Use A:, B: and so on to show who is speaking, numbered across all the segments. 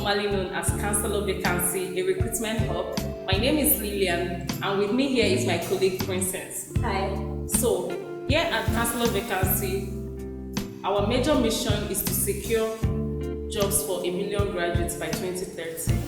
A: formally known as Counselor Vacancy, a recruitment hub. My name is Lillian, and with me here is my colleague Princess.
B: Hi.
A: So, here at Counselor Vacancy, our major mission is to secure jobs for 1 million graduates by 2030.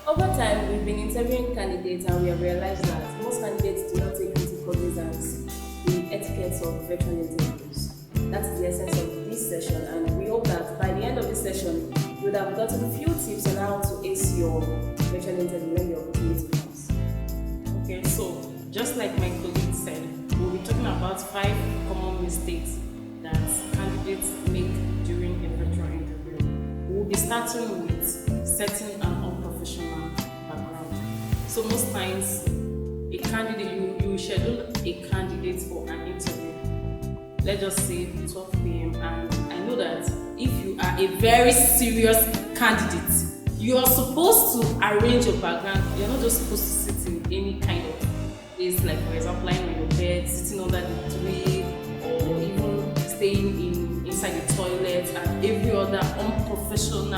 B: Over time, we've been interviewing candidates and we have realized that most candidates do not take into cognizance the etiquettes of virtual interviews. That's the essence of this session, and we hope that by the end of this session, you would have gotten a few tips on how to ace your virtual interview when the opportunity comes.
A: Okay, so just like my colleague said, we'll be talking about 5 common mistakes that candidates make during a virtual interview. We'll be starting with setting an unprofessional background. So most times, a candidate, you schedule a candidate for an interview. Let's just say 12 p.m. and I know that if you are a very serious candidate, you are supposed to arrange your background. You're not just supposed to sit in any kind of place, like for example, lying on your bed, sitting under the tree, or even staying inside the toilet and every other unprofessional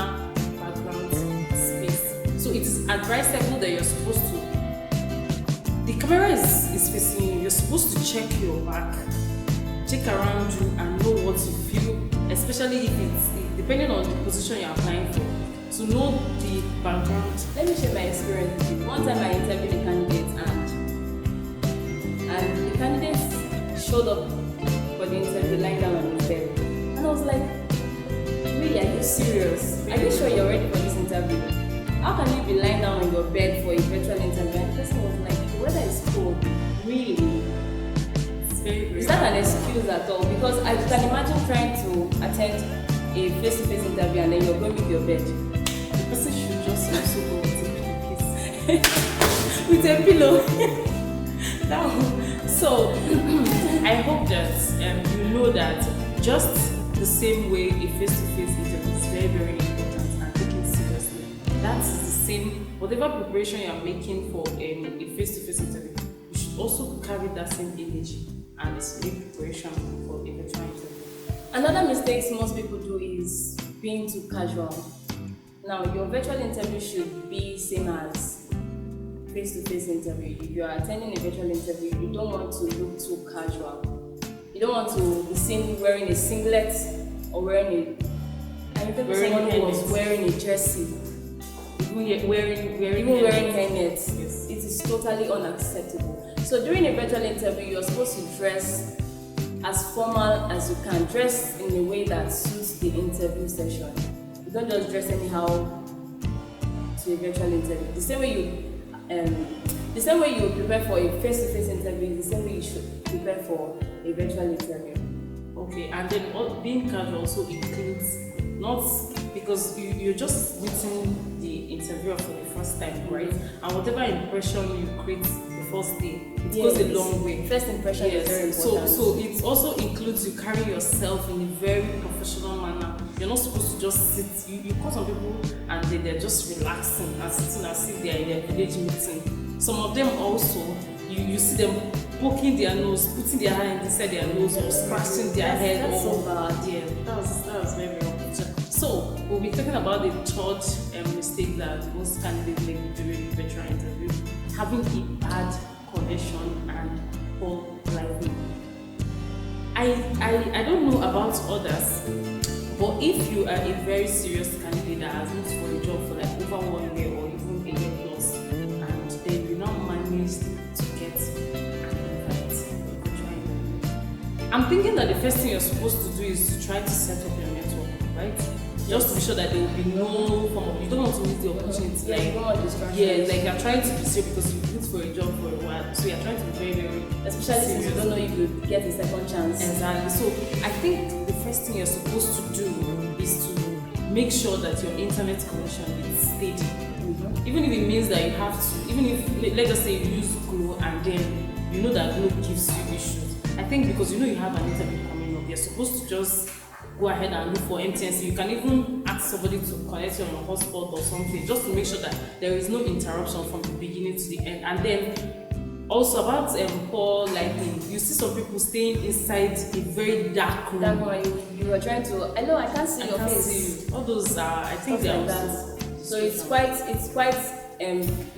A: background space. So it is advisable that you're supposed to, the camera is facing you, you're supposed to check your back, check around you and know what you feel, especially if it's depending on the position you're applying for, to know the background.
B: Let me share my experience with you. One time I interviewed a candidate and the candidate showed up for the interview lying down on his bed. And I was like, really, are you serious? Are you sure you're ready for this interview? How can you be lying down on your bed for a virtual interview? And the person was like, the weather is cold. Really? Is that an excuse at all? Because I can imagine trying to attend a face-to-face interview and then you're going with your bed.
A: The person should just also go with a pillowcase.
B: With a pillow.
A: So, I hope that you know that just the same way a face-to-face interview is very, very important and taken seriously. That's the same, whatever preparation you are making for a face-to-face interview, you should also carry that same energy and make preparation for a virtual interview.
B: Another mistake most people do is being too casual. Now, your virtual interview should be same as face-to-face interview. If you are attending a virtual interview, you don't want to look too casual. You don't want to be seen wearing a singlet or wearing someone who was wearing a jersey.
A: Even wearing
B: hairnets.
A: Yes.
B: It is totally unacceptable. So during a virtual interview, you're supposed to dress as formal as you can. Dress in a way that suits the interview session. You don't just dress anyhow to a virtual interview. The same way you prepare for a face-to-face interview, the same way you should prepare for a virtual interview.
A: Okay, and then being casual also includes not because you're just meeting the interviewer for the first time, right? And whatever impression you create the first day, it goes a long way.
B: First impression is very important.
A: So it also includes you carry yourself in a very professional manner. You're not supposed to just sit. You call some people and they're just relaxing and sitting as if they're in a village meeting. Some of them also, you see them poking their nose, putting their hand inside their nose or scratching their head.
B: That's so bad.
A: Yeah, that was very wrong. So we'll be talking about the third mistake that most candidates make during virtual interview: having a bad connection and poor lighting. I don't know about others, but if you are a very serious candidate that has looked for a job for like over 1 year or even a year plus, and then you now managed to get an invite for a virtual interview, I'm thinking that the first thing you're supposed to do is to try to set up your network, right? Just to be sure that there will be no form of, you don't want to miss the opportunity.
B: Yeah, you don't want distraction.
A: Yeah, like you're trying to be serious because you've looked for a job for a while. So you're trying to be very, very
B: especially since you don't know if you get a second chance.
A: Exactly. So I think the first thing you're supposed to do is to make sure that your internet connection is steady.
B: Mm-hmm.
A: Even if it means that you have to, even if, let's just say you use Glow and then you know that Glow gives you issues. I think because you know you have an interview coming up, you're supposed to just go ahead and look for MTNC. You can even ask somebody to connect you on your hotspot or something, just to make sure that there is no interruption from the beginning to the end. And then also about poor lighting, you see some people staying inside a very dark room.
B: You were trying to, I know I can't see your face.
A: See you. All those are, I think
B: stuff
A: they are
B: like
A: also
B: So it's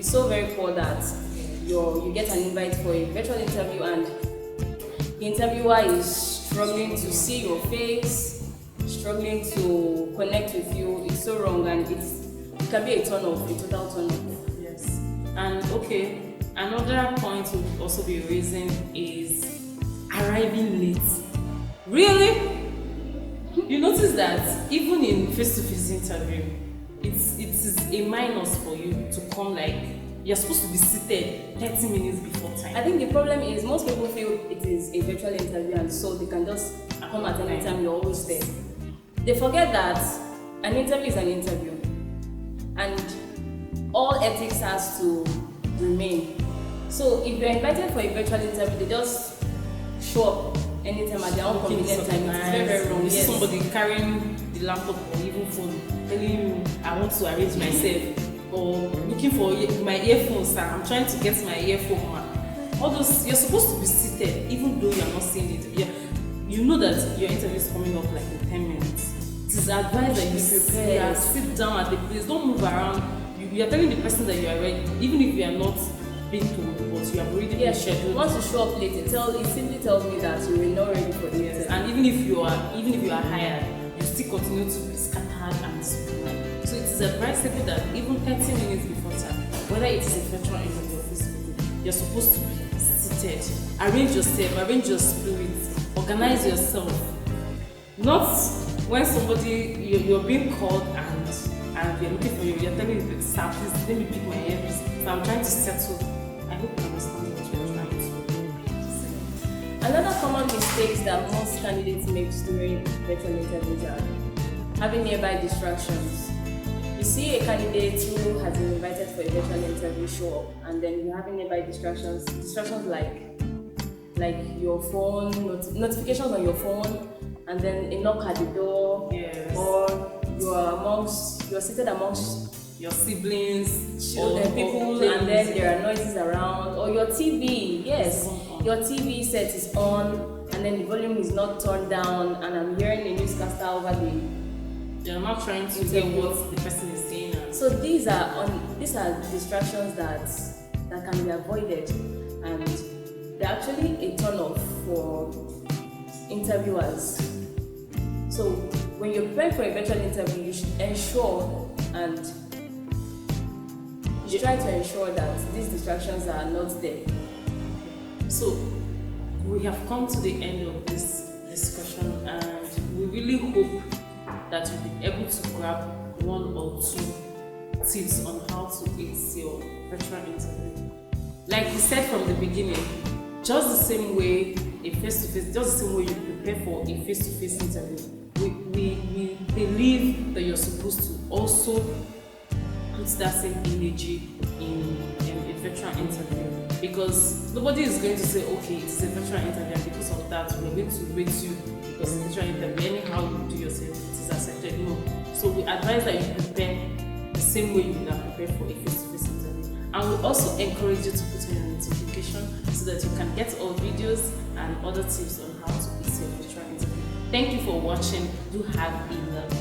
B: so very poor that you get an invite for a virtual interview and the interviewer is struggling to see your face, struggling to connect with you. It's so wrong, and it can be a turn off, a total turn off.
A: Yes. And okay, another point we'll also be raising is arriving late. Really? You notice that even in face-to-face interview, it is a minus for you to come like you're supposed to be seated 30 minutes before time.
B: I think the problem is most people feel it is a virtual interview and so they can just come at any time, you're always there. They forget that an interview is an interview and all ethics has to remain. So if you're invited for a virtual interview, they just show up anytime at their own convenient time. It's very, very wrong.
A: You see
B: Yes.
A: somebody carrying the laptop or even phone, telling you, I want to arrange myself, or looking for my earphones, sir. I'm trying to get my earphone. All those, you're supposed to be seated, even though you're not seeing it. You know that your interview is coming up like in 10 minutes. It is advised that you prepare, sit down at the place, don't move around. You are telling the person that you are ready, even if you are not being told, but you have already been scheduled.
B: Once you show up late, it simply tells me that you were not ready for the interview.
A: And even if you are hired, you still continue to be scattered and disorganized. So it is advisable that even 30 minutes before time, whether it is a virtual interview or physical, you're supposed to be seated. Arrange yourself, arrange your spirit, organize yourself. Not when you're being called and you're looking for you, you're telling the sir, please let me pick my earpiece. So I'm trying to settle. I hope you understand what you're trying to say.
B: Another common mistakes that most candidates make during virtual interviews are having nearby distractions. You see a candidate who has been invited for a virtual interview show up, and then you're having nearby distractions like your phone, notifications on your phone, and then a knock at the door,
A: yes.
B: Or you're seated amongst
A: your siblings,
B: children, people, and then there are noises around, or your TV. Yes, your TV set is on, and then the volume is not turned down, and I'm hearing a newscaster over the.
A: You're not trying to hear what the person is saying.
B: So these are distractions that can be avoided, and they're actually a turn off for interviewers. So when you're preparing for a virtual interview, you should ensure and you should try to ensure that these distractions are not there.
A: So we have come to the end of this discussion, and we really hope that you'll be able to grab one or two tips on how to ace your virtual interview. Like we said from the beginning, just the same way a face-to-face, just the same way you prepare for a face-to-face interview, we believe that you're supposed to also put that same energy in a virtual interview, because nobody is going to say, okay, it's a virtual interview and because of that we're going to rate you because it's a virtual interview, anyhow you do yourself, it is accepted. No. So we advise that you prepare the same way you would have prepared for a face-to-face interview, and we also encourage you to put on your notification so that you can get all videos and other tips on how to ace your virtual interview. Thank you for watching. Do have a lovely